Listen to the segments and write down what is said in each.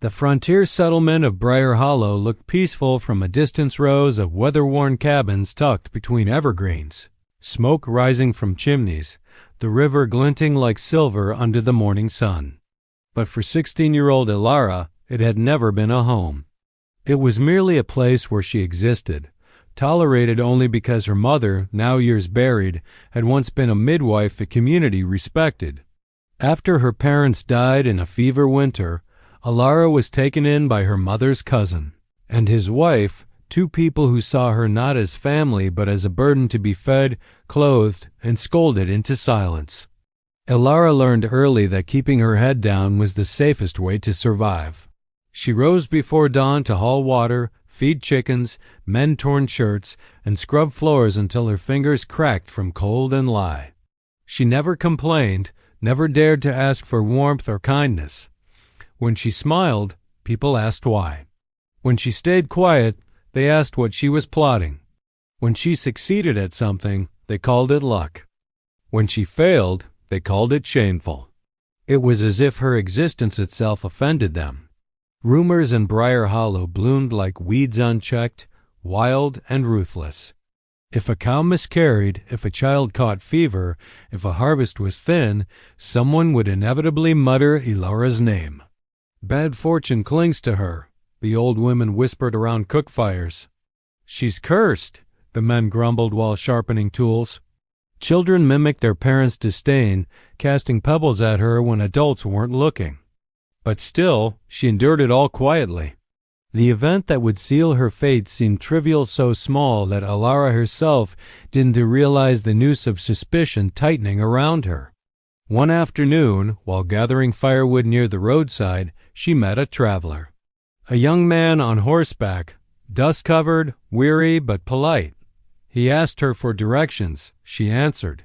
The frontier settlement of Briar Hollow looked peaceful from a distant rows of weather-worn cabins tucked between evergreens, smoke rising from chimneys, the river glinting like silver under the morning sun. But for 16-year-old Ilara, it had never been a home. It was merely a place where she existed, tolerated only because her mother, now years buried, had once been a midwife the community respected. After her parents died in a fever winter, Ilara was taken in by her mother's cousin and his wife, two people who saw her not as family but as a burden to be fed, clothed, and scolded into silence. Ilara learned early that keeping her head down was the safest way to survive. She rose before dawn to haul water, feed chickens, mend torn shirts, and scrub floors until her fingers cracked from cold and lie. She never complained, never dared to ask for warmth or kindness. When she smiled, people asked why. When she stayed quiet, they asked what she was plotting. When she succeeded at something, they called it luck. When she failed, they called it shameful. It was as if her existence itself offended them. Rumors in Briar Hollow bloomed like weeds unchecked, wild and ruthless. If a cow miscarried, if a child caught fever, if a harvest was thin, someone would inevitably mutter Ilara's name. Bad fortune clings to her, the old women whispered around cook fires. She's cursed, the men grumbled while sharpening tools. Children mimicked their parents' disdain, casting pebbles at her when adults weren't looking. But still, she endured it all quietly. The event that would seal her fate seemed trivial, so small that Ilara herself didn't realize the noose of suspicion tightening around her. One afternoon, while gathering firewood near the roadside, she met a traveler. A young man on horseback, dust-covered, weary but polite. He asked her for directions. She answered.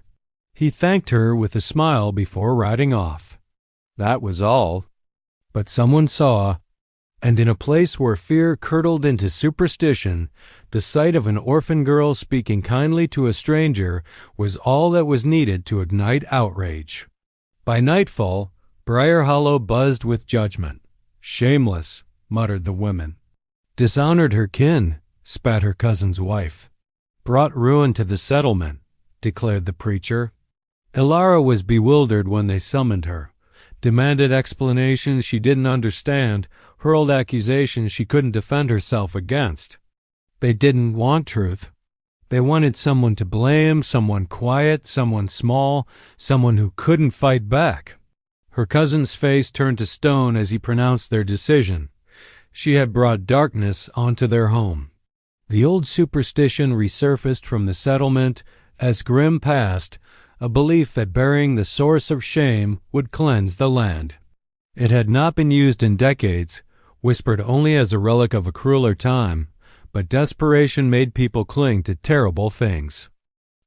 He thanked her with a smile before riding off. That was all. But someone saw, and in a place where fear curdled into superstition, the sight of an orphan girl speaking kindly to a stranger was all that was needed to ignite outrage. By nightfall, Briar Hollow buzzed with judgment. Shameless, muttered the women. Dishonored her kin, spat her cousin's wife. Brought ruin to the settlement, declared the preacher. Ilara was bewildered when they summoned her, demanded explanations she didn't understand, hurled accusations she couldn't defend herself against. They didn't want truth. They wanted someone to blame, someone quiet, someone small, someone who couldn't fight back. Her cousin's face turned to stone as he pronounced their decision. She had brought darkness onto their home. The old superstition resurfaced from the settlement as Grimm passed, a belief that burying the source of shame would cleanse the land. It had not been used in decades, whispered only as a relic of a crueler time, but desperation made people cling to terrible things.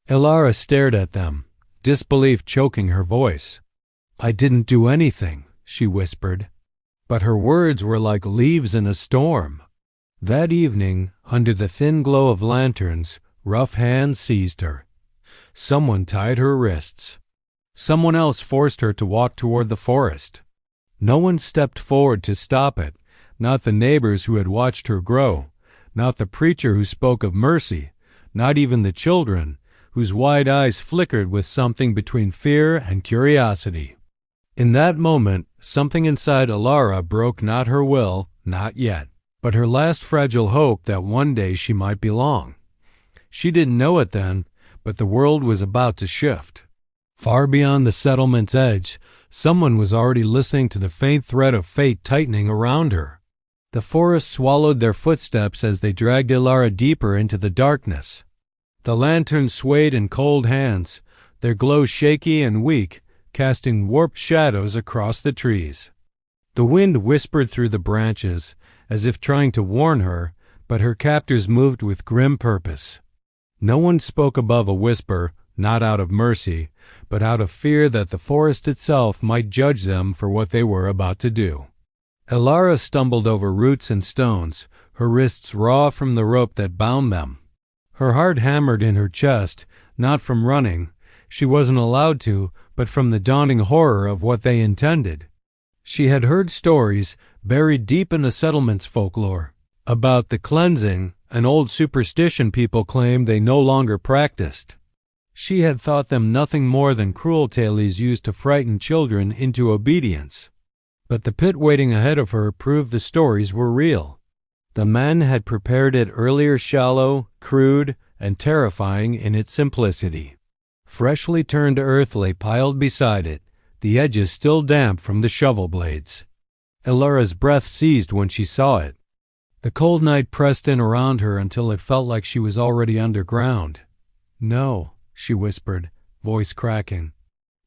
Ilara stared at them, disbelief choking her voice. I didn't do anything, she whispered. But her words were like leaves in a storm. That evening, under the thin glow of lanterns, rough hands seized her. Someone tied her wrists. Someone else forced her to walk toward the forest. No one stepped forward to stop it, not the neighbors who had watched her grow, not the preacher who spoke of mercy, not even the children, whose wide eyes flickered with something between fear and curiosity. In that moment, something inside Ilara broke not her will, not yet, but her last fragile hope that one day she might belong. She didn't know it then, but the world was about to shift. Far beyond the settlement's edge, someone was already listening to the faint thread of fate tightening around her. The forest swallowed their footsteps as they dragged Ilara deeper into the darkness. The lanterns swayed in cold hands, their glow shaky and weak, casting warped shadows across the trees. The wind whispered through the branches, as if trying to warn her, but her captors moved with grim purpose. No one spoke above a whisper, not out of mercy, but out of fear that the forest itself might judge them for what they were about to do. Ilara stumbled over roots and stones, her wrists raw from the rope that bound them. Her heart hammered in her chest, not from running. She wasn't allowed to, but from the daunting horror of what they intended. She had heard stories, buried deep in the settlement's folklore. About the cleansing, an old superstition people claimed they no longer practiced. She had thought them nothing more than cruel tales used to frighten children into obedience. But the pit waiting ahead of her proved the stories were real. The men had prepared it earlier shallow, crude, and terrifying in its simplicity. Freshly turned earth lay piled beside it, the edges still damp from the shovel blades. Elara's breath seized when she saw it. The cold night pressed in around her until it felt like she was already underground. "No," she whispered, voice cracking.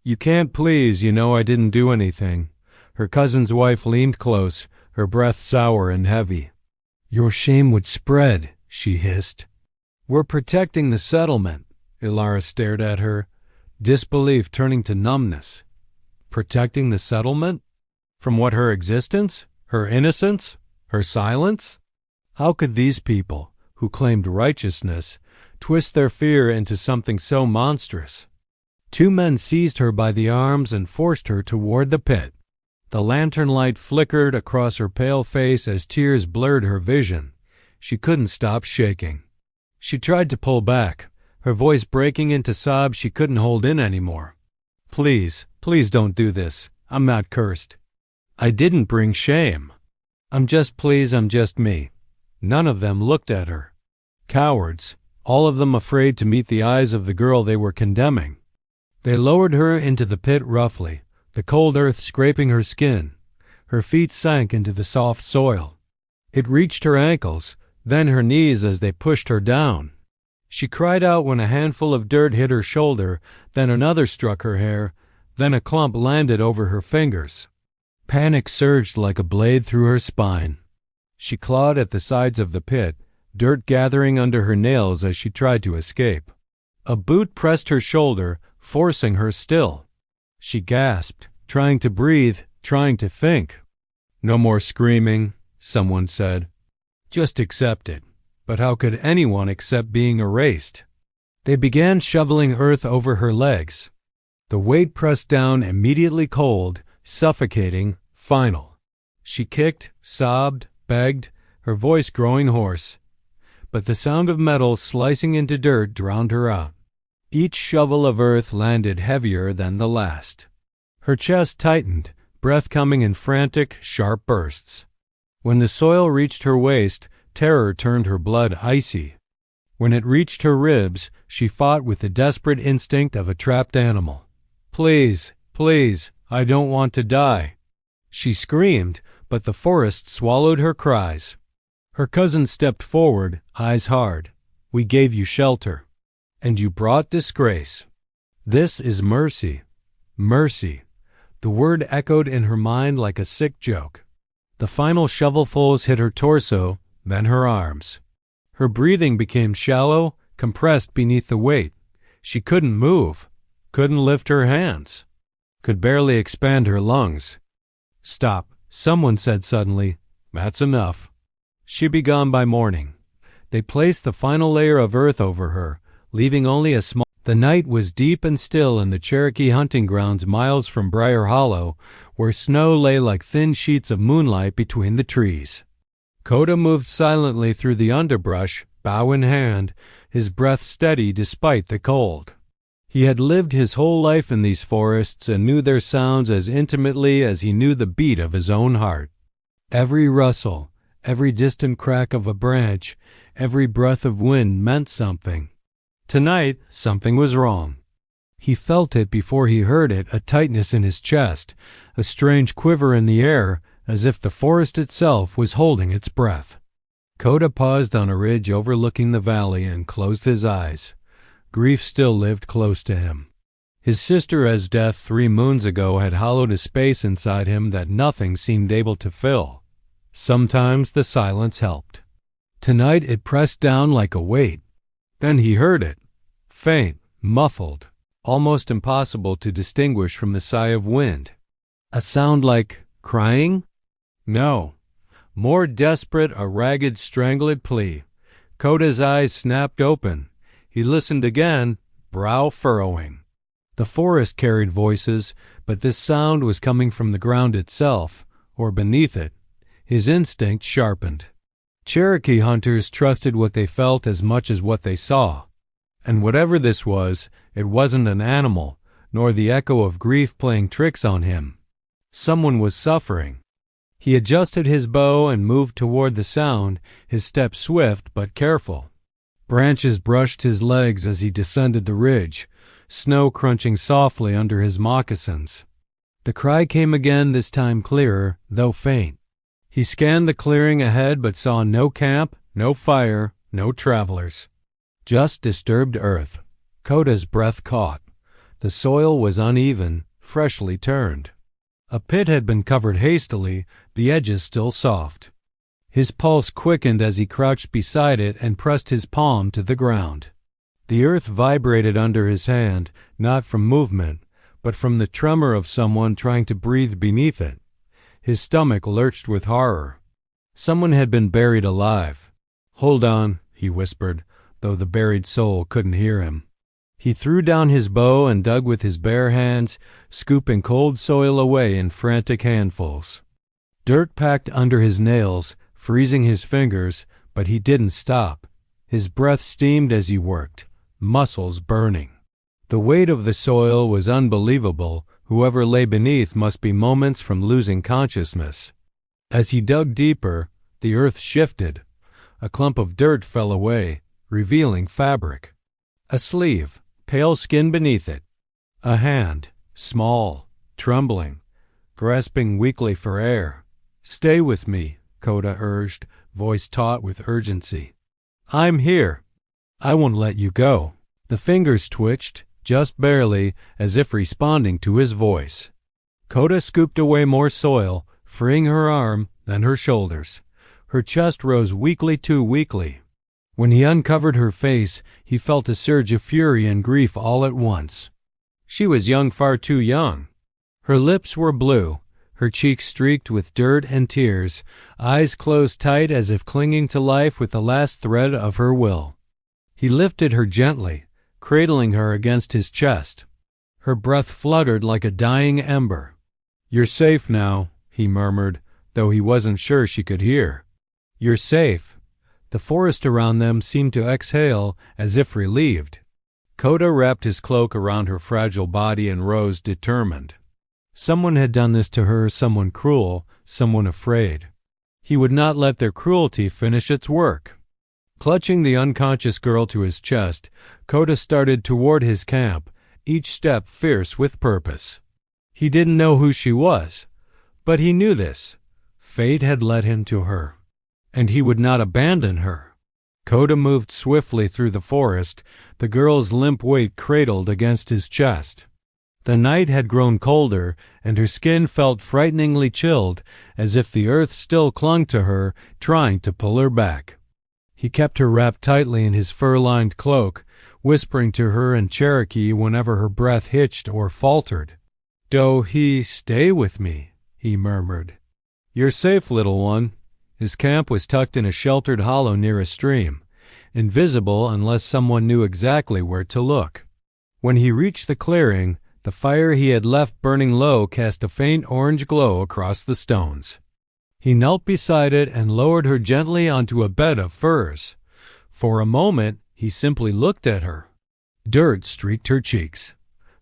"You can't, please, you know I didn't do anything." Her cousin's wife leaned close, her breath sour and heavy. "Your shame would spread," she hissed. "We're protecting the settlement." Elara stared at her, disbelief turning to numbness. Protecting the settlement? From what, her existence? Her innocence? Her silence? How could these people, who claimed righteousness, twist their fear into something so monstrous? Two men seized her by the arms and forced her toward the pit. The lantern light flickered across her pale face as tears blurred her vision. She couldn't stop shaking. She tried to pull back, her voice breaking into sobs she couldn't hold in anymore. "Please, please don't do this. I'm not cursed. I didn't bring shame. I'm just me." None of them looked at her. Cowards, all of them afraid to meet the eyes of the girl they were condemning. They lowered her into the pit roughly, the cold earth scraping her skin. Her feet sank into the soft soil. It reached her ankles, then her knees as they pushed her down. She cried out when a handful of dirt hit her shoulder, then another struck her hair, then a clump landed over her fingers. Panic surged like a blade through her spine. She clawed at the sides of the pit, dirt gathering under her nails as she tried to escape. A boot pressed her shoulder, forcing her still. She gasped, trying to breathe, trying to think. "No more screaming," someone said. "Just accept it." But how could anyone accept being erased? They began shoveling earth over her legs. The weight pressed down immediately cold, suffocating, final. She kicked, sobbed, begged, her voice growing hoarse. But the sound of metal slicing into dirt drowned her out. Each shovel of earth landed heavier than the last. Her chest tightened, breath coming in frantic, sharp bursts. When the soil reached her waist, terror turned her blood icy. When it reached her ribs, she fought with the desperate instinct of a trapped animal. "Please, please, I don't want to die." She screamed, but the forest swallowed her cries. Her cousin stepped forward, eyes hard. "We gave you shelter. And you brought disgrace. This is mercy. Mercy." The word echoed in her mind like a sick joke. The final shovelfuls hit her torso, then her arms. Her breathing became shallow, compressed beneath the weight. She couldn't move, couldn't lift her hands, could barely expand her lungs. "Stop," someone said suddenly. "That's enough." She'd be gone by morning. They placed the final layer of earth over her, leaving only a small... The night was deep and still in the Cherokee hunting grounds miles from Briar Hollow, where snow lay like thin sheets of moonlight between the trees. Coda moved silently through the underbrush, bow in hand, his breath steady despite the cold. He had lived his whole life in these forests and knew their sounds as intimately as he knew the beat of his own heart. Every rustle, every distant crack of a branch, every breath of wind meant something. Tonight, something was wrong. He felt it before he heard it, a tightness in his chest, a strange quiver in the air, as if the forest itself was holding its breath. Coda paused on a ridge overlooking the valley and closed his eyes. Grief still lived close to him. His sister's death 3 moons ago had hollowed a space inside him that nothing seemed able to fill. Sometimes the silence helped. Tonight it pressed down like a weight. Then he heard it, faint, muffled, almost impossible to distinguish from the sigh of wind. A sound like crying? No. More desperate, a ragged, strangled plea. Coda's eyes snapped open. He listened again, brow furrowing. The forest carried voices, but this sound was coming from the ground itself, or beneath it. His instinct sharpened. Cherokee hunters trusted what they felt as much as what they saw. And whatever this was, it wasn't an animal, nor the echo of grief playing tricks on him. Someone was suffering. He adjusted his bow and moved toward the sound, his step swift but careful. Branches brushed his legs as he descended the ridge, snow crunching softly under his moccasins. The cry came again, this time clearer, though faint. He scanned the clearing ahead but saw no camp, no fire, no travelers. Just disturbed earth. Koda's breath caught. The soil was uneven, freshly turned. A pit had been covered hastily, the edges still soft. His pulse quickened as he crouched beside it and pressed his palm to the ground. The earth vibrated under his hand, not from movement, but from the tremor of someone trying to breathe beneath it. His stomach lurched with horror. Someone had been buried alive. "Hold on," he whispered, though the buried soul couldn't hear him. He threw down his bow and dug with his bare hands, scooping cold soil away in frantic handfuls. Dirt packed under his nails, freezing his fingers, but he didn't stop. His breath steamed as he worked, muscles burning. The weight of the soil was unbelievable. Whoever lay beneath must be moments from losing consciousness. As he dug deeper, the earth shifted. A clump of dirt fell away, revealing fabric. A sleeve, pale skin beneath it. A hand, small, trembling, grasping weakly for air. "Stay with me," Koda urged, voice taut with urgency. "I'm here. I won't let you go." The fingers twitched, just barely, as if responding to his voice. Koda scooped away more soil, freeing her arm, then her shoulders. Her chest rose weakly, too weakly. When he uncovered her face, he felt a surge of fury and grief all at once. She was young, far too young. Her lips were blue, her cheeks streaked with dirt and tears, eyes closed tight as if clinging to life with the last thread of her will. He lifted her gently, cradling her against his chest. Her breath fluttered like a dying ember. "You're safe now," he murmured, though he wasn't sure she could hear. "You're safe." The forest around them seemed to exhale as if relieved. Koda wrapped his cloak around her fragile body and rose determined. Someone had done this to her, someone cruel, someone afraid. He would not let their cruelty finish its work. Clutching the unconscious girl to his chest, Koda started toward his camp, each step fierce with purpose. He didn't know who she was, but he knew this. Fate had led him to her, and he would not abandon her. Koda moved swiftly through the forest, the girl's limp weight cradled against his chest. The night had grown colder, and her skin felt frighteningly chilled, as if the earth still clung to her, trying to pull her back. He kept her wrapped tightly in his fur-lined cloak, whispering to her in Cherokee whenever her breath hitched or faltered. Stay with me," he murmured. "You're safe, little one." His camp was tucked in a sheltered hollow near a stream, invisible unless someone knew exactly where to look. When he reached the clearing, the fire he had left burning low cast a faint orange glow across the stones. He knelt beside it and lowered her gently onto a bed of furs. For a moment, he simply looked at her. Dirt streaked her cheeks.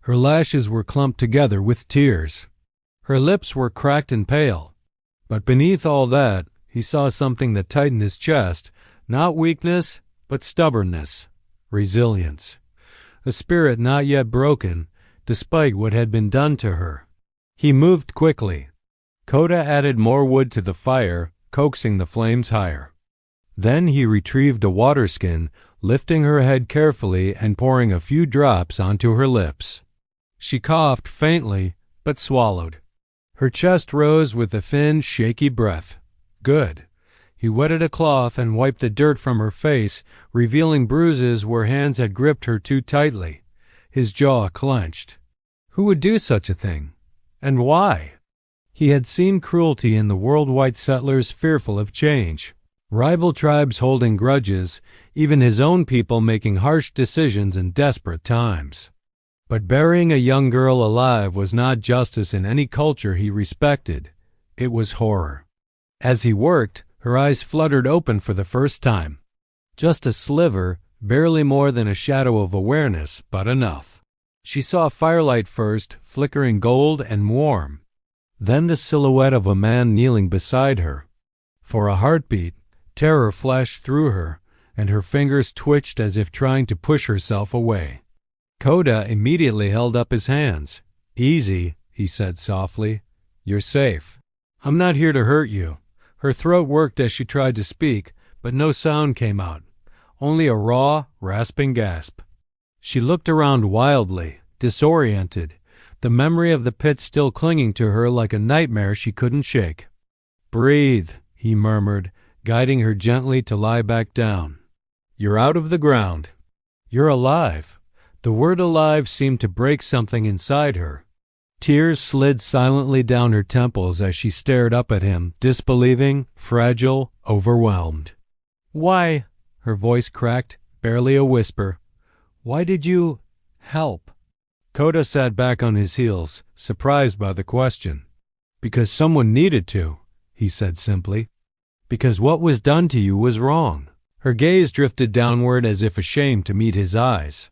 Her lashes were clumped together with tears. Her lips were cracked and pale. But beneath all that, he saw something that tightened his chest, not weakness, but stubbornness, resilience. A spirit not yet broken, despite what had been done to her. He moved quickly. Koda added more wood to the fire, coaxing the flames higher. Then he retrieved a water skin, lifting her head carefully and pouring a few drops onto her lips. She coughed faintly, but swallowed. Her chest rose with a thin, shaky breath. Good. He wetted a cloth and wiped the dirt from her face, revealing bruises where hands had gripped her too tightly. His jaw clenched. Who would do such a thing? And why? He had seen cruelty in the world-white settlers fearful of change, rival tribes holding grudges, even his own people making harsh decisions in desperate times. But burying a young girl alive was not justice in any culture he respected. It was horror. As he worked, her eyes fluttered open for the first time. Just a sliver, barely more than a shadow of awareness, but enough. She saw firelight first, flickering gold and warm. Then the silhouette of a man kneeling beside her. For a heartbeat, terror flashed through her, and her fingers twitched as if trying to push herself away. Koda immediately held up his hands. "Easy," he said softly. "You're safe. I'm not here to hurt you." Her throat worked as she tried to speak, but no sound came out, only a raw, rasping gasp. She looked around wildly, disoriented, the memory of the pit still clinging to her like a nightmare she couldn't shake. "Breathe," he murmured, guiding her gently to lie back down. "You're out of the ground. You're alive." The word alive seemed to break something inside her. Tears slid silently down her temples as she stared up at him, disbelieving, fragile, overwhelmed. "Why?" Her voice cracked, barely a whisper. "Why did you help?" Koda sat back on his heels, surprised by the question. "Because someone needed to," he said simply. "Because what was done to you was wrong." Her gaze drifted downward as if ashamed to meet his eyes.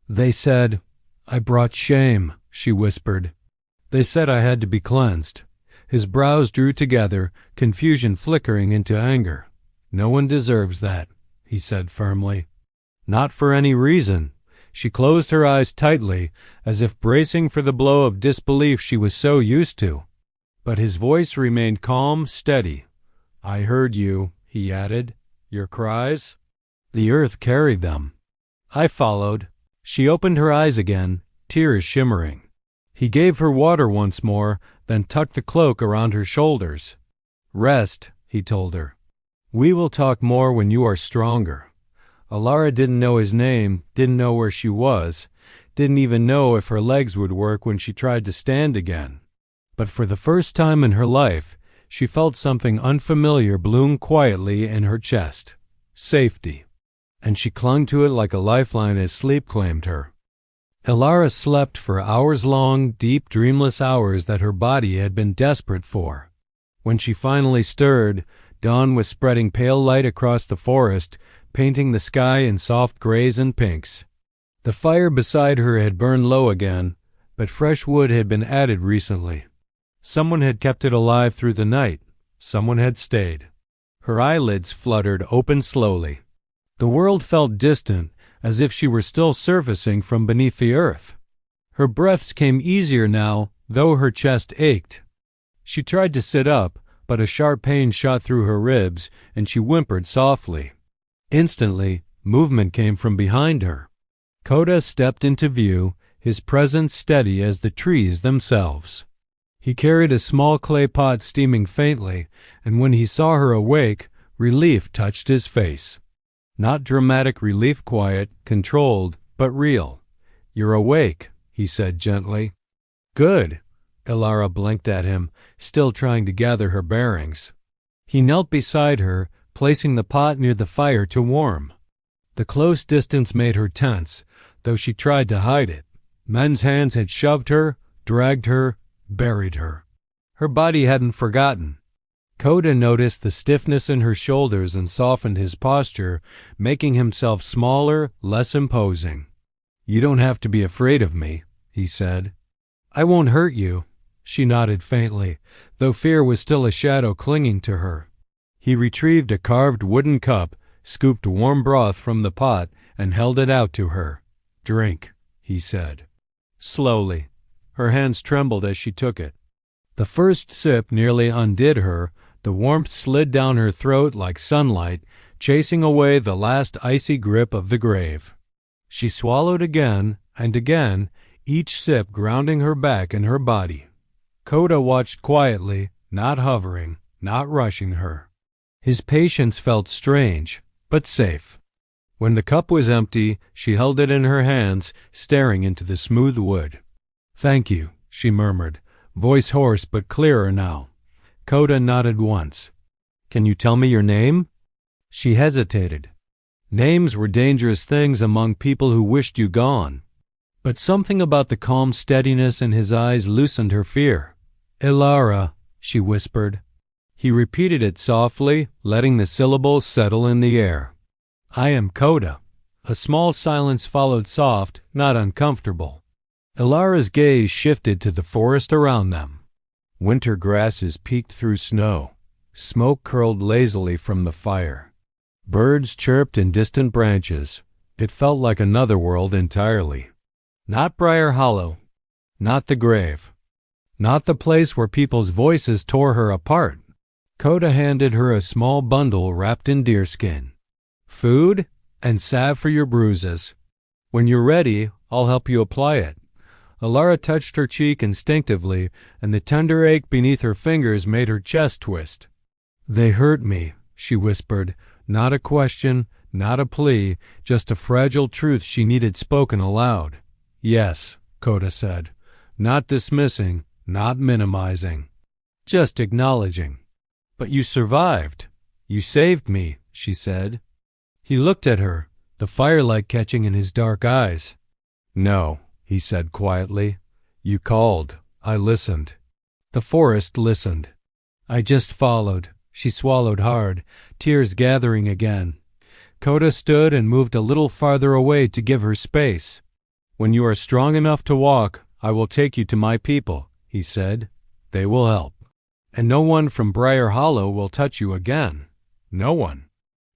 "They said I brought shame," she whispered. "They said I had to be cleansed." His brows drew together, confusion flickering into anger. "No one deserves that," he said firmly. "Not for any reason." She closed her eyes tightly, as if bracing for the blow of disbelief she was so used to. But his voice remained calm, steady. "I heard you," he added. "Your cries? The earth carried them. I followed." She opened her eyes again, tears shimmering. He gave her water once more, then tucked the cloak around her shoulders. "Rest," he told her. "We will talk more when you are stronger." Alara didn't know his name, didn't know where she was, didn't even know if her legs would work when she tried to stand again. But for the first time in her life, she felt something unfamiliar bloom quietly in her chest. Safety. And she clung to it like a lifeline as sleep claimed her. Alara slept for hours-long, deep, dreamless hours that her body had been desperate for. When she finally stirred, dawn was spreading pale light across the forest, painting the sky in soft grays and pinks. The fire beside her had burned low again, but fresh wood had been added recently. Someone had kept it alive through the night. Someone had stayed. Her eyelids fluttered open slowly. The world felt distant, as if she were still surfacing from beneath the earth. Her breaths came easier now, though her chest ached. She tried to sit up, but a sharp pain shot through her ribs, and she whimpered softly. Instantly, movement came from behind her. Koda stepped into view, his presence steady as the trees themselves. He carried a small clay pot steaming faintly, and when he saw her awake, relief touched his face. Not dramatic relief, quiet, controlled, but real. "You're awake," he said gently. "Good." Alara blinked at him, still trying to gather her bearings. He knelt beside her, placing the pot near the fire to warm. The close distance made her tense, though she tried to hide it. Men's hands had shoved her, dragged her, buried her. Her body hadn't forgotten. Koda noticed the stiffness in her shoulders and softened his posture, making himself smaller, less imposing. "You don't have to be afraid of me," he said. "I won't hurt you." She nodded faintly, though fear was still a shadow clinging to her. He retrieved a carved wooden cup, scooped warm broth from the pot, and held it out to her. "Drink," he said. Slowly. Her hands trembled as she took it. The first sip nearly undid her. The warmth slid down her throat like sunlight, chasing away the last icy grip of the grave. She swallowed again and again, each sip grounding her back and her body. Koda watched quietly, not hovering, not rushing her. His patience felt strange, but safe. When the cup was empty, she held it in her hands, staring into the smooth wood. "Thank you," she murmured, voice hoarse but clearer now. Koda nodded once. "Can you tell me your name?" She hesitated. Names were dangerous things among people who wished you gone. But something about the calm steadiness in his eyes loosened her fear. "Alara," she whispered. He repeated it softly, letting the syllables settle in the air. I am Coda. A small silence followed, soft, not uncomfortable. Ilara's gaze shifted to the forest around them. Winter grasses peeked through snow. Smoke curled lazily from the fire. Birds chirped in distant branches. It felt like another world entirely. Not Briar Hollow. Not the grave. Not the place where people's voices tore her apart. Coda handed her a small bundle wrapped in deerskin. Food and salve for your bruises. When you're ready, I'll help you apply it. Ilara touched her cheek instinctively, and the tender ache beneath her fingers made her chest twist. They hurt me, she whispered. Not a question, not a plea, just a fragile truth she needed spoken aloud. Yes, Coda said. Not dismissing, not minimizing. Just acknowledging. But you survived. You saved me, she said. He looked at her, the firelight catching in his dark eyes. No, he said quietly. You called. I listened. The forest listened. I just followed. She swallowed hard, tears gathering again. Coda stood and moved a little farther away to give her space. When you are strong enough to walk, I will take you to my people, he said. They will help. And no one from Briar Hollow will touch you again. No one.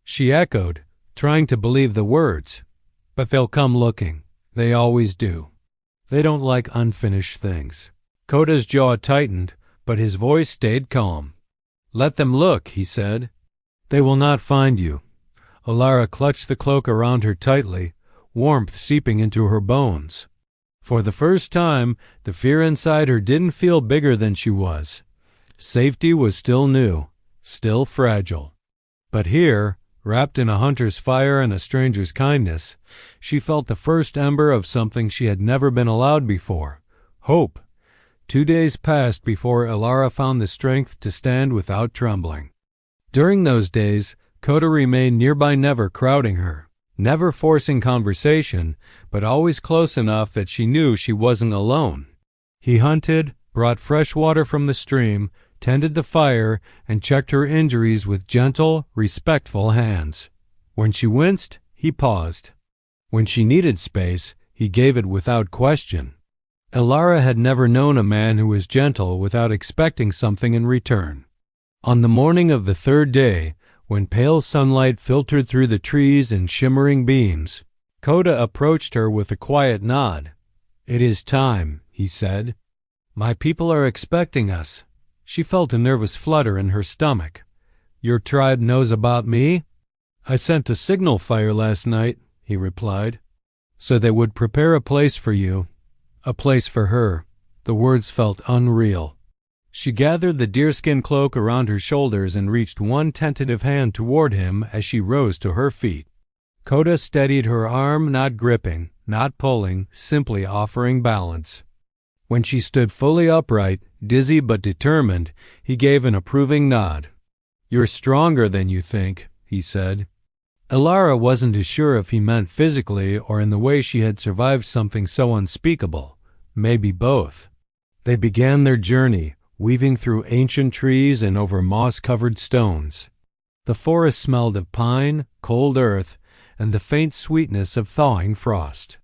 She echoed, trying to believe the words. But they'll come looking. They always do. They don't like unfinished things. Coda's jaw tightened, but his voice stayed calm. Let them look, he said. They will not find you. Ilara clutched the cloak around her tightly, warmth seeping into her bones. For the first time, the fear inside her didn't feel bigger than she was. Safety was still new, still fragile. But here, wrapped in a hunter's fire and a stranger's kindness, she felt the first ember of something she had never been allowed before, hope. 2 days passed before Ilara found the strength to stand without trembling. During those days, Coda remained nearby, never crowding her, never forcing conversation, but always close enough that she knew she wasn't alone. He hunted, brought fresh water from the stream, tended the fire, and checked her injuries with gentle, respectful hands. When she winced, he paused. When she needed space, he gave it without question. Ilara had never known a man who was gentle without expecting something in return. On the morning of the third day, when pale sunlight filtered through the trees in shimmering beams, Coda approached her with a quiet nod. It is time, he said. My people are expecting us. She felt a nervous flutter in her stomach. Your tribe knows about me? I sent a signal fire last night, he replied, so they would prepare a place for you. A place for her. The words felt unreal. She gathered the deerskin cloak around her shoulders and reached one tentative hand toward him as she rose to her feet. Coda steadied her arm, not gripping, not pulling, simply offering balance. When she stood fully upright, dizzy but determined, he gave an approving nod. You're stronger than you think, he said. Ilara wasn't as sure if he meant physically or in the way she had survived something so unspeakable. Maybe both. They began their journey, weaving through ancient trees and over moss-covered stones. The forest smelled of pine, cold earth, and the faint sweetness of thawing frost.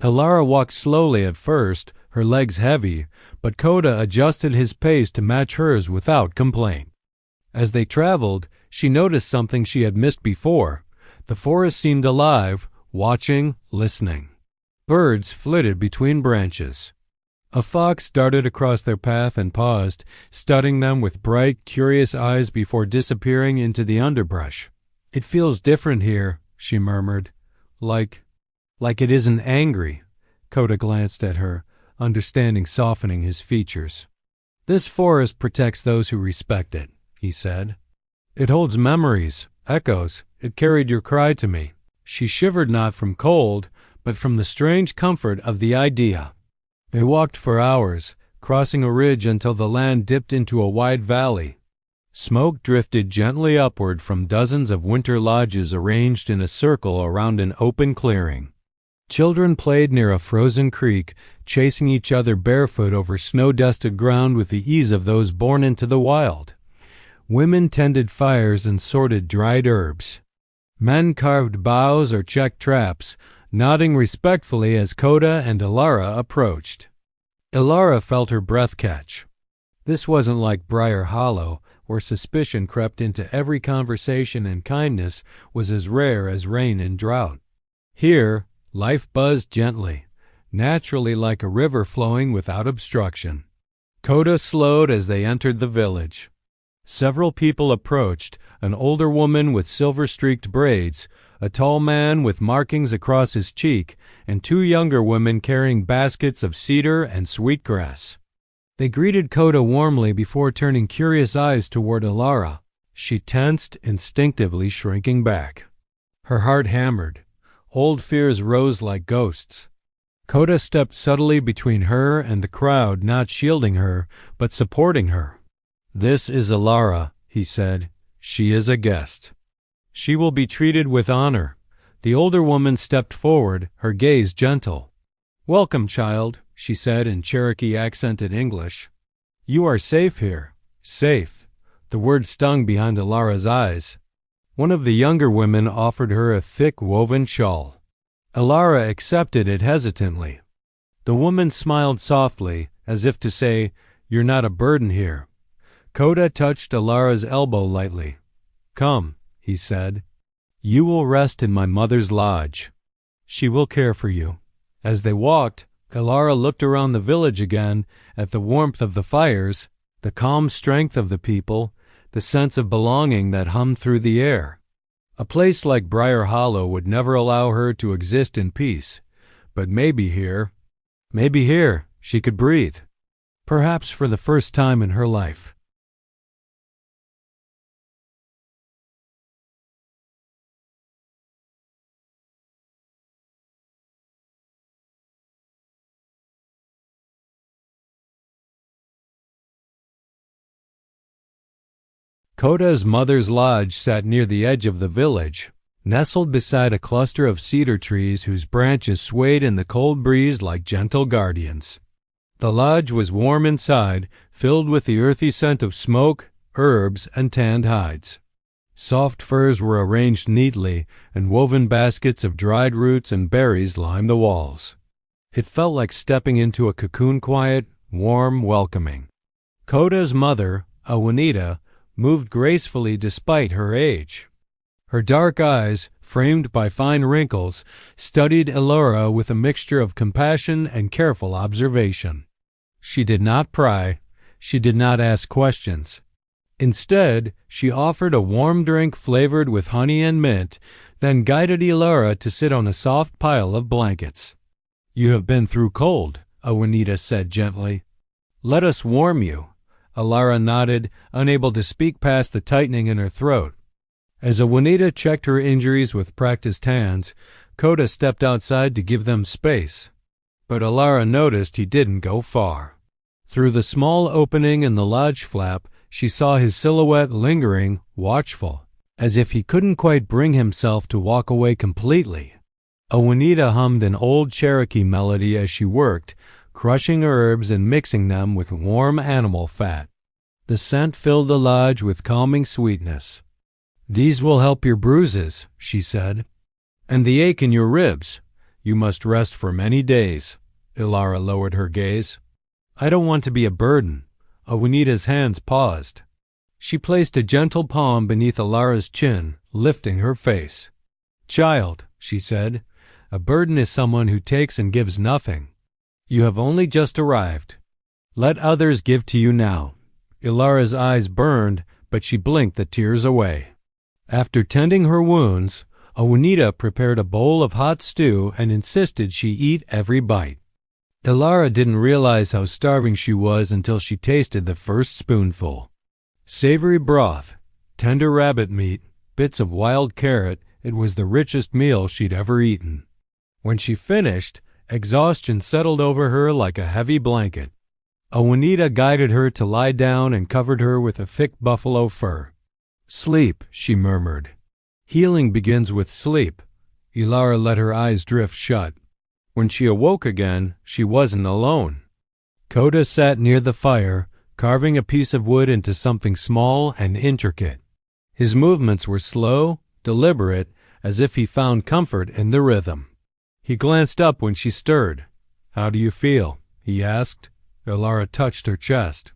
Ilara walked slowly at first, her legs heavy, but Coda adjusted his pace to match hers without complaint. As they traveled, she noticed something she had missed before. The forest seemed alive, watching, listening. Birds flitted between branches. A fox darted across their path and paused, studying them with bright, curious eyes before disappearing into the underbrush. It feels different here, she murmured. Like it isn't angry. Coda glanced at her, understanding softening his features. This forest protects those who respect it, he said. It holds memories, echoes. It carried your cry to me. She shivered not from cold, but from the strange comfort of the idea. They walked for hours, crossing a ridge until the land dipped into a wide valley. Smoke drifted gently upward from dozens of winter lodges arranged in a circle around an open clearing. Children played near a frozen creek, chasing each other barefoot over snow-dusted ground with the ease of those born into the wild. Women tended fires and sorted dried herbs. Men carved boughs or checked traps, nodding respectfully as Coda and Ilara approached. Ilara felt her breath catch. This wasn't like Briar Hollow, where suspicion crept into every conversation and kindness was as rare as rain in drought. Here, life buzzed gently, naturally like a river flowing without obstruction. Coda slowed as they entered the village. Several people approached, an older woman with silver-streaked braids, a tall man with markings across his cheek, and two younger women carrying baskets of cedar and sweetgrass. They greeted Coda warmly before turning curious eyes toward Ilara. She tensed, instinctively shrinking back. Her heart hammered. Old fears rose like ghosts. Coda stepped subtly between her and the crowd, not shielding her, but supporting her. "This is Ilara," he said. "She is a guest. She will be treated with honor." The older woman stepped forward, her gaze gentle. "Welcome, child," she said in Cherokee accented English. "You are safe here." Safe. The word stung behind Ilara's eyes. One of the younger women offered her a thick woven shawl. Ilara accepted it hesitantly. The woman smiled softly, as if to say, "You're not a burden here." Coda touched Ilara's elbow lightly. "Come," he said. "You will rest in my mother's lodge. She will care for you." As they walked, Ilara looked around the village again at the warmth of the fires, the calm strength of the people, the sense of belonging that hummed through the air. A place like Briar Hollow would never allow her to exist in peace, but maybe here, she could breathe. Perhaps for the first time in her life. Coda's mother's lodge sat near the edge of the village, nestled beside a cluster of cedar trees whose branches swayed in the cold breeze like gentle guardians. The lodge was warm inside, filled with the earthy scent of smoke, herbs, and tanned hides. Soft furs were arranged neatly, and woven baskets of dried roots and berries lined the walls. It felt like stepping into a cocoon, quiet, warm, welcoming. Coda's mother, Juanita, moved gracefully despite her age. Her dark eyes, framed by fine wrinkles, studied Ilara with a mixture of compassion and careful observation. She did not pry. She did not ask questions. Instead, she offered a warm drink flavored with honey and mint, then guided Ilara to sit on a soft pile of blankets. "You have been through cold," Juanita said gently. "Let us warm you." Ilara nodded, unable to speak past the tightening in her throat. As Juanita checked her injuries with practiced hands, Coda stepped outside to give them space. But Ilara noticed he didn't go far. Through the small opening in the lodge flap, she saw his silhouette lingering, watchful, as if he couldn't quite bring himself to walk away completely. Juanita hummed an old Cherokee melody as she worked, crushing herbs and mixing them with warm animal fat. The scent filled the lodge with calming sweetness. "These will help your bruises," she said. "And the ache in your ribs. You must rest for many days." Ilara lowered her gaze. "I don't want to be a burden." Juanita's hands paused. She placed a gentle palm beneath Ilara's chin, lifting her face. "Child," she said, "a burden is someone who takes and gives nothing. You have only just arrived. Let others give to you now." Ilara's eyes burned, but she blinked the tears away. After tending her wounds, Juanita prepared a bowl of hot stew and insisted she eat every bite. Ilara didn't realize how starving she was until she tasted the first spoonful. Savory broth, tender rabbit meat, bits of wild carrot, it was the richest meal she'd ever eaten. When she finished, exhaustion settled over her like a heavy blanket. Juanita guided her to lie down and covered her with a thick buffalo fur. "Sleep," she murmured. "Healing begins with sleep." Ilara let her eyes drift shut. When she awoke again, she wasn't alone. Coda sat near the fire, carving a piece of wood into something small and intricate. His movements were slow, deliberate, as if he found comfort in the rhythm. He glanced up when she stirred. "How do you feel?" he asked. Ilara touched her chest.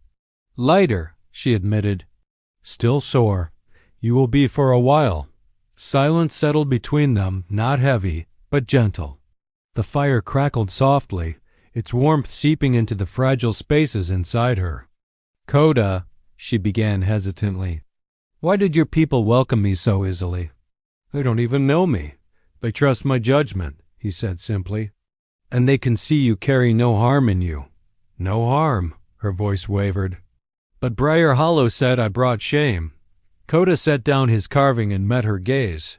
"Lighter," she admitted. "Still sore. You will be for a while." Silence settled between them, not heavy, but gentle. The fire crackled softly, its warmth seeping into the fragile spaces inside her. "Coda," she began hesitantly, "why did your people welcome me so easily?" "They don't even know me. They trust my judgment," he said simply. "And they can see you carry no harm in you." "No harm," her voice wavered. "But Briar Hollow said I brought shame." Coda set down his carving and met her gaze.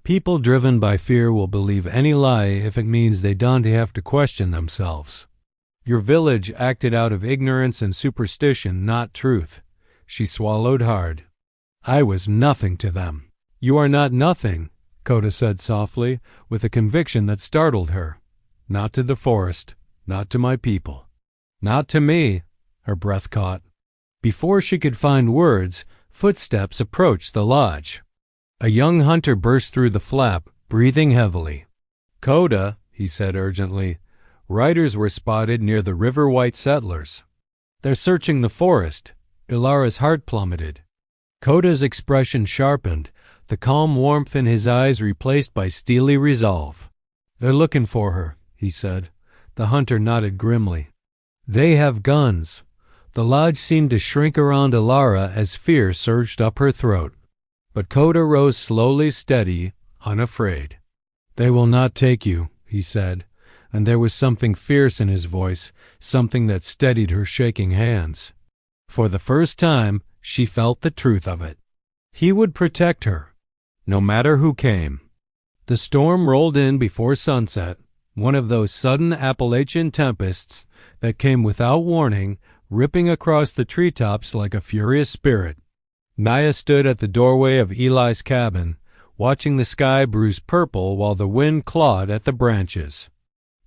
"People driven by fear will believe any lie if it means they don't have to question themselves. Your village acted out of ignorance and superstition, not truth." She swallowed hard. "I was nothing to them." "You are not nothing," Coda said softly, with a conviction that startled her. "Not to the forest, not to my people." "Not to me," her breath caught. Before she could find words, footsteps approached the lodge. A young hunter burst through the flap, breathing heavily. "Coda," he said urgently, "riders were spotted near the River White settlers. They're searching the forest." Ilara's heart plummeted. Coda's expression sharpened, the calm warmth in his eyes replaced by steely resolve. "They're looking for her," he said. The hunter nodded grimly. "They have guns." The lodge seemed to shrink around Ilara as fear surged up her throat. But Coda rose slowly, steady, unafraid. "They will not take you," he said, and there was something fierce in his voice, something that steadied her shaking hands. For the first time, she felt the truth of it. He would protect her, no matter who came. The storm rolled in before sunset, one of those sudden Appalachian tempests that came without warning, ripping across the treetops like a furious spirit. Naya stood at the doorway of Eli's cabin, watching the sky bruise purple while the wind clawed at the branches.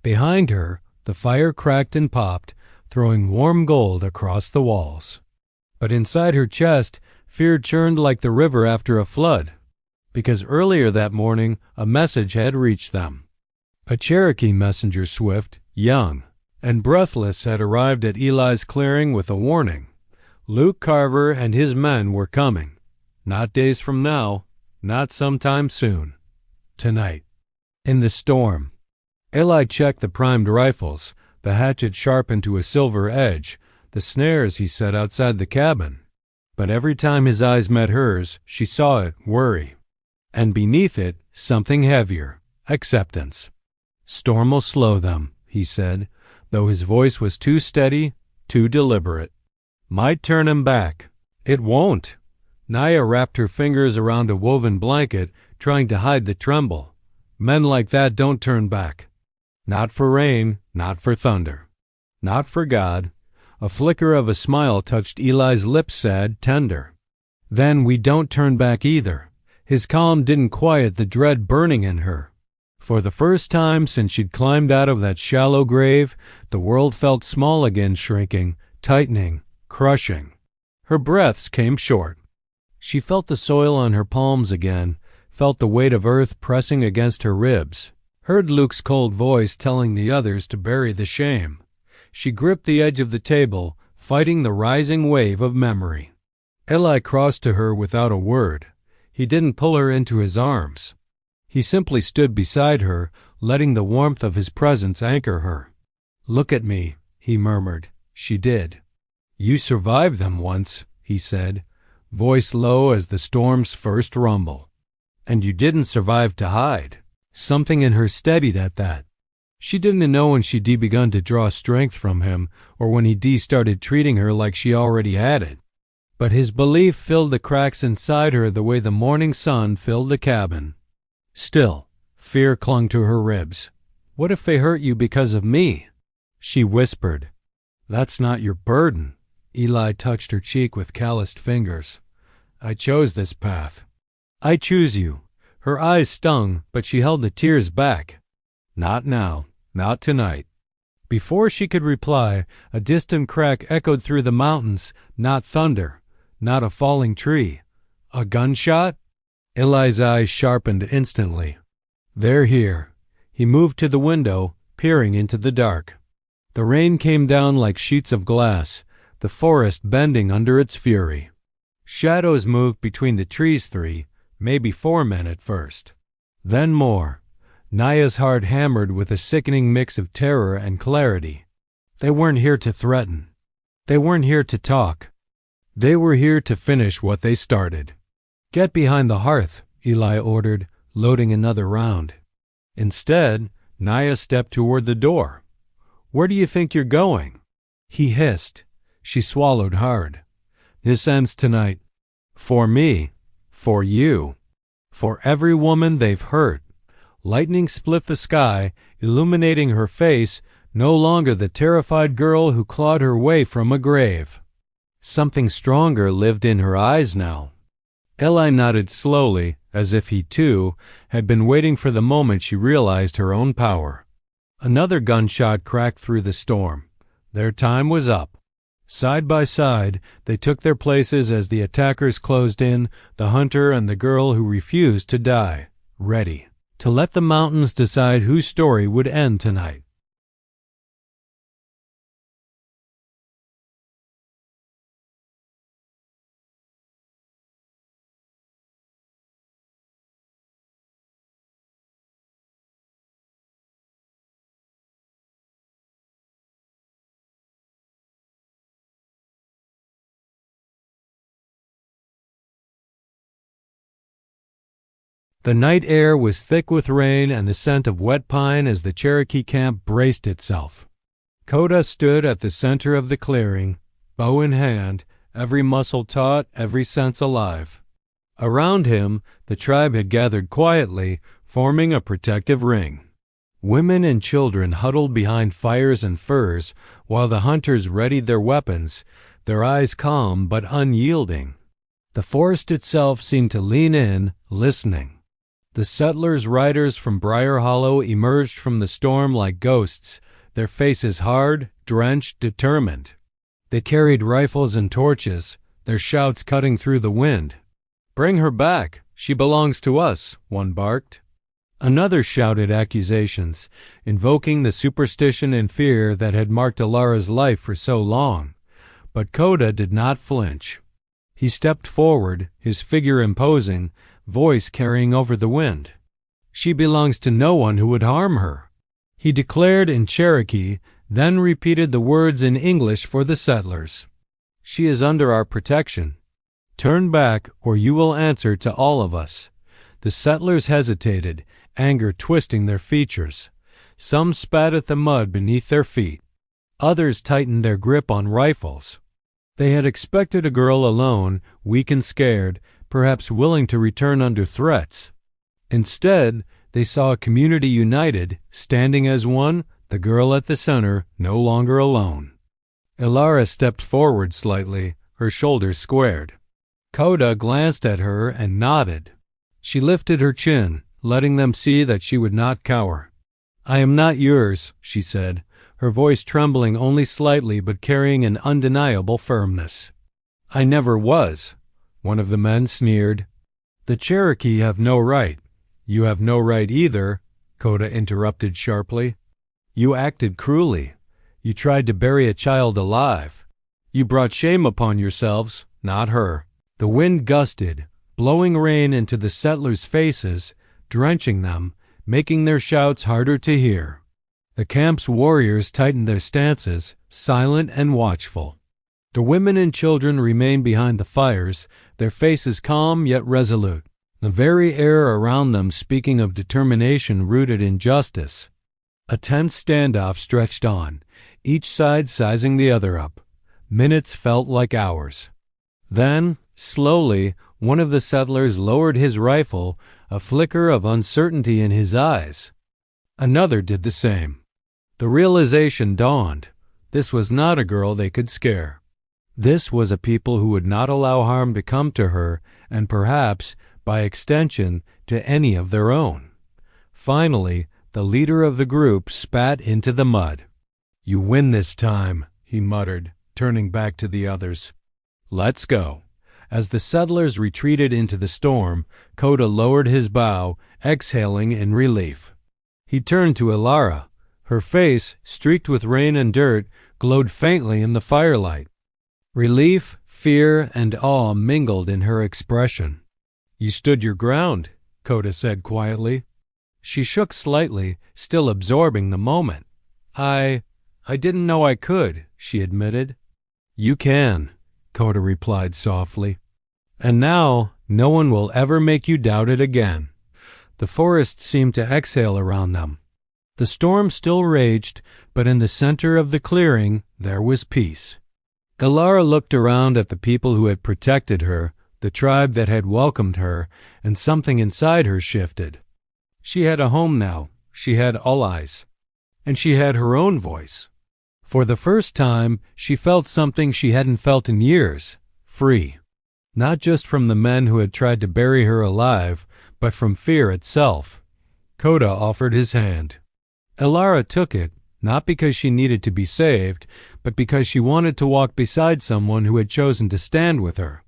Behind her, the fire cracked and popped, throwing warm gold across the walls. But inside her chest, fear churned like the river after a flood, because earlier that morning a message had reached them. A Cherokee messenger swift, young, and breathless had arrived at Eli's clearing with a warning. Luke Carver and his men were coming. Not days from now, not sometime soon. Tonight. In the storm. Eli checked the primed rifles, the hatchet sharpened to a silver edge, the snares he set outside the cabin. But every time his eyes met hers, she saw it, worry. And beneath it, something heavier, acceptance. "Storm will slow them," he said, though his voice was too steady, too deliberate. "Might turn him back." "It won't." Naya wrapped her fingers around a woven blanket, trying to hide the tremble. "Men like that don't turn back. Not for rain, not for thunder. Not for God." A flicker of a smile touched Eli's lips, sad, tender. "Then we don't turn back either." His calm didn't quiet the dread burning in her. For the first time since she'd climbed out of that shallow grave, the world felt small again, shrinking, tightening, crushing. Her breaths came short. She felt the soil on her palms again, felt the weight of earth pressing against her ribs, heard Luke's cold voice telling the others to bury the shame. She gripped the edge of the table, fighting the rising wave of memory. Eli crossed to her without a word. He didn't pull her into his arms. He simply stood beside her, letting the warmth of his presence anchor her. "Look at me," he murmured. She did. "You survived them once," he said, voice low as the storm's first rumble. "And you didn't survive to hide." Something in her steadied at that. She didn't know when she'd begun to draw strength from him, or when he started treating her like she already had it. But his belief filled the cracks inside her the way the morning sun filled the cabin. Still, fear clung to her ribs. "What if they hurt you because of me?" She whispered. "That's not your burden." Eli touched her cheek with calloused fingers. "I chose this path. I choose you." Her eyes stung, but she held the tears back. "Not now. Not tonight." Before she could reply, a distant crack echoed through the mountains, not thunder, not a falling tree. A gunshot? Eli's eyes sharpened instantly. They're here. He moved to the window, peering into the dark. The rain came down like sheets of glass, the forest bending under its fury. Shadows moved between the trees, 3, maybe 4 men at first. Then more. Naya's heart hammered with a sickening mix of terror and clarity. They weren't here to threaten. They weren't here to talk. They were here to finish what they started. Get behind the hearth, Eli ordered, loading another round. Instead, Naya stepped toward the door. Where do you think you're going? He hissed. She swallowed hard. This ends tonight. For me. For you. For every woman they've hurt. Lightning split the sky, illuminating her face, no longer the terrified girl who clawed her way from a grave. Something stronger lived in her eyes now. Eli nodded slowly, as if he, too, had been waiting for the moment she realized her own power. Another gunshot cracked through the storm. Their time was up. Side by side, they took their places as the attackers closed in, the hunter and the girl who refused to die, ready to let the mountains decide whose story would end tonight. The night air was thick with rain and the scent of wet pine as the Cherokee camp braced itself. Coda stood at the center of the clearing, bow in hand, every muscle taut, every sense alive. Around him, the tribe had gathered quietly, forming a protective ring. Women and children huddled behind fires and furs, while the hunters readied their weapons, their eyes calm but unyielding. The forest itself seemed to lean in, listening. The settlers' riders from Briar Hollow emerged from the storm like ghosts, their faces hard, drenched, determined. They carried rifles and torches, their shouts cutting through the wind. "Bring her back! She belongs to us," one barked. Another shouted accusations, invoking the superstition and fear that had marked Alara's life for so long. But Coda did not flinch. He stepped forward, his figure imposing, voice carrying over the wind. "She belongs to no one who would harm her," he declared in Cherokee, then repeated the words in English for the settlers. "She is under our protection. Turn back, or you will answer to all of us." The settlers hesitated, anger twisting their features. Some spat at the mud beneath their feet. Others tightened their grip on rifles. They had expected a girl alone, weak and scared, perhaps willing to return under threats. Instead, they saw a community united, standing as one, the girl at the center, no longer alone. Elara stepped forward slightly, her shoulders squared. Coda glanced at her and nodded. She lifted her chin, letting them see that she would not cower. "I am not yours," she said, her voice trembling only slightly but carrying an undeniable firmness. "I never was," one of the men sneered. "The Cherokee have no right." "You have no right either," Coda interrupted sharply. "You acted cruelly. You tried to bury a child alive. You brought shame upon yourselves, not her." The wind gusted, blowing rain into the settlers' faces, drenching them, making their shouts harder to hear. The camp's warriors tightened their stances, silent and watchful. The women and children remained behind the fires, their faces calm yet resolute, the very air around them speaking of determination rooted in justice. A tense standoff stretched on, each side sizing the other up. Minutes felt like hours. Then, slowly, one of the settlers lowered his rifle, a flicker of uncertainty in his eyes. Another did the same. The realization dawned. This was not a girl they could scare. This was a people who would not allow harm to come to her, and perhaps, by extension, to any of their own. Finally, the leader of the group spat into the mud. You win this time, he muttered, turning back to the others. Let's go. As the settlers retreated into the storm, Coda lowered his bow, exhaling in relief. He turned to Elara. Her face, streaked with rain and dirt, glowed faintly in the firelight. Relief, fear, and awe mingled in her expression. You stood your ground, Coda said quietly. She shook slightly, still absorbing the moment. I didn't know I could, she admitted. You can, Coda replied softly. And now, no one will ever make you doubt it again. The forest seemed to exhale around them. The storm still raged, but in the center of the clearing there was peace. Elara looked around at the people who had protected her, the tribe that had welcomed her, and something inside her shifted. She had a home now, she had allies, and she had her own voice. For the first time, she felt something she hadn't felt in years, free. Not just from the men who had tried to bury her alive, but from fear itself. Coda offered his hand. Elara took it, not because she needed to be saved, but because she wanted to walk beside someone who had chosen to stand with her.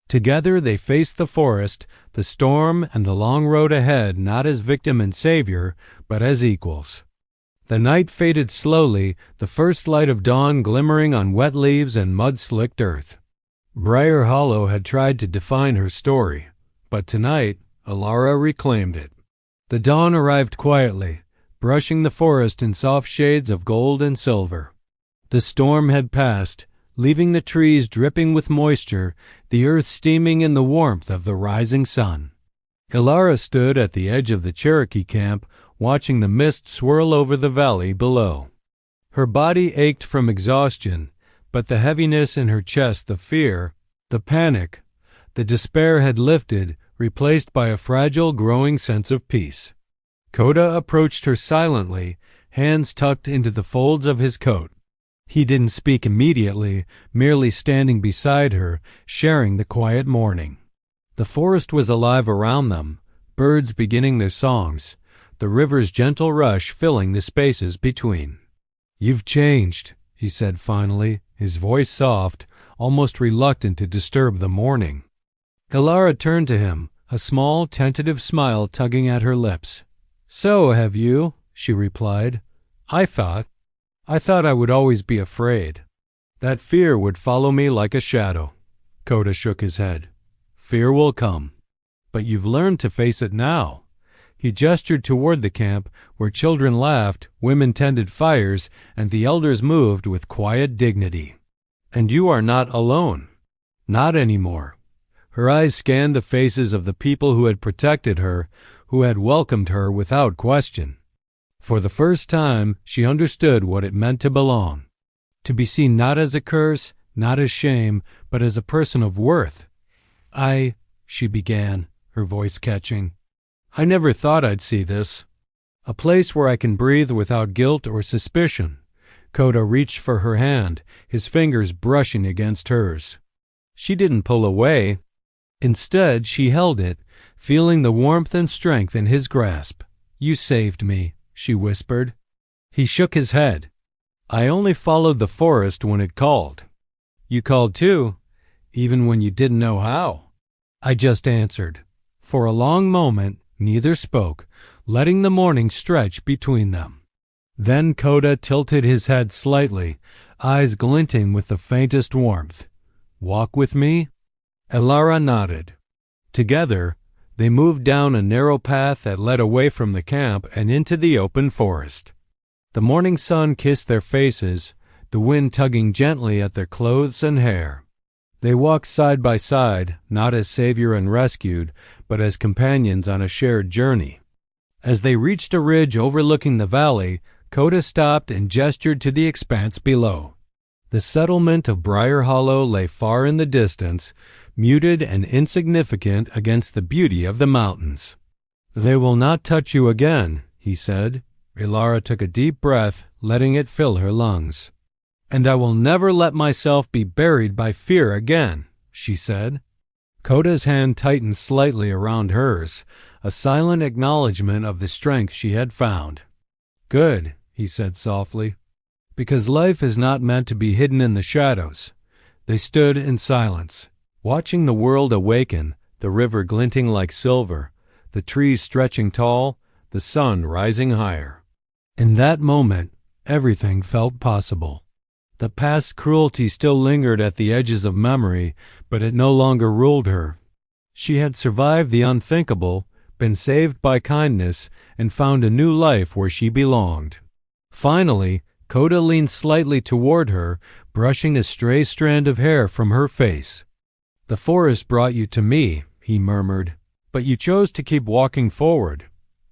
Together they faced the forest, the storm, and the long road ahead not as victim and savior, but as equals. The night faded slowly, the first light of dawn glimmering on wet leaves and mud-slicked earth. Briar Hollow had tried to define her story, but tonight Elara reclaimed it. The dawn arrived quietly, brushing the forest in soft shades of gold and silver. The storm had passed, leaving the trees dripping with moisture, the earth steaming in the warmth of the rising sun. Elara stood at the edge of the Cherokee camp, watching the mist swirl over the valley below. Her body ached from exhaustion, but the heaviness in her chest, the fear, the panic, the despair had lifted, replaced by a fragile, growing sense of peace. Coda approached her silently, hands tucked into the folds of his coat. He didn't speak immediately, merely standing beside her, sharing the quiet morning. The forest was alive around them, birds beginning their songs, the river's gentle rush filling the spaces between. You've changed, he said finally, his voice soft, almost reluctant to disturb the morning. Elara turned to him, a small, tentative smile tugging at her lips. So have you, she replied. I thought I would always be afraid. That fear would follow me like a shadow. Coda shook his head. Fear will come, but you've learned to face it now. He gestured toward the camp, where children laughed, women tended fires, and the elders moved with quiet dignity. And you are not alone. Not anymore. Her eyes scanned the faces of the people who had protected her, who had welcomed her without question. For the first time, she understood what it meant to belong. To be seen not as a curse, not as shame, but as a person of worth. She began, her voice catching. I never thought I'd see this. A place where I can breathe without guilt or suspicion. Coda reached for her hand, his fingers brushing against hers. She didn't pull away. Instead, she held it, feeling the warmth and strength in his grasp. You saved me, she whispered. He shook his head. I only followed the forest when it called. You called too, even when you didn't know how. I just answered. For a long moment, neither spoke, letting the morning stretch between them. Then Coda tilted his head slightly, eyes glinting with the faintest warmth. Walk with me? Elara nodded. Together, they moved down a narrow path that led away from the camp and into the open forest. The morning sun kissed their faces, the wind tugging gently at their clothes and hair. They walked side by side, not as savior and rescued, but as companions on a shared journey. As they reached a ridge overlooking the valley, Coda stopped and gestured to the expanse below. The settlement of Briar Hollow lay far in the distance, muted and insignificant against the beauty of the mountains. They will not touch you again, he said. Elara took a deep breath, letting it fill her lungs. And I will never let myself be buried by fear again, she said. Coda's hand tightened slightly around hers, a silent acknowledgement of the strength she had found. Good, he said softly. because life is not meant to be hidden in the shadows. They stood in silence, watching the world awaken, the river glinting like silver, the trees stretching tall, the sun rising higher. In that moment, everything felt possible. The past cruelty still lingered at the edges of memory, but it no longer ruled her. She had survived the unthinkable, been saved by kindness, and found a new life where she belonged. Finally, Coda leaned slightly toward her, brushing a stray strand of hair from her face. "The forest brought you to me," he murmured, "but you chose to keep walking forward."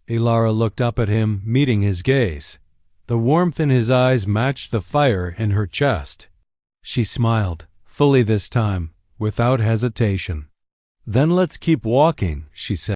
Ilara looked up at him, meeting his gaze. The warmth in his eyes matched the fire in her chest. She smiled, fully this time, without hesitation. "Then let's keep walking," she said.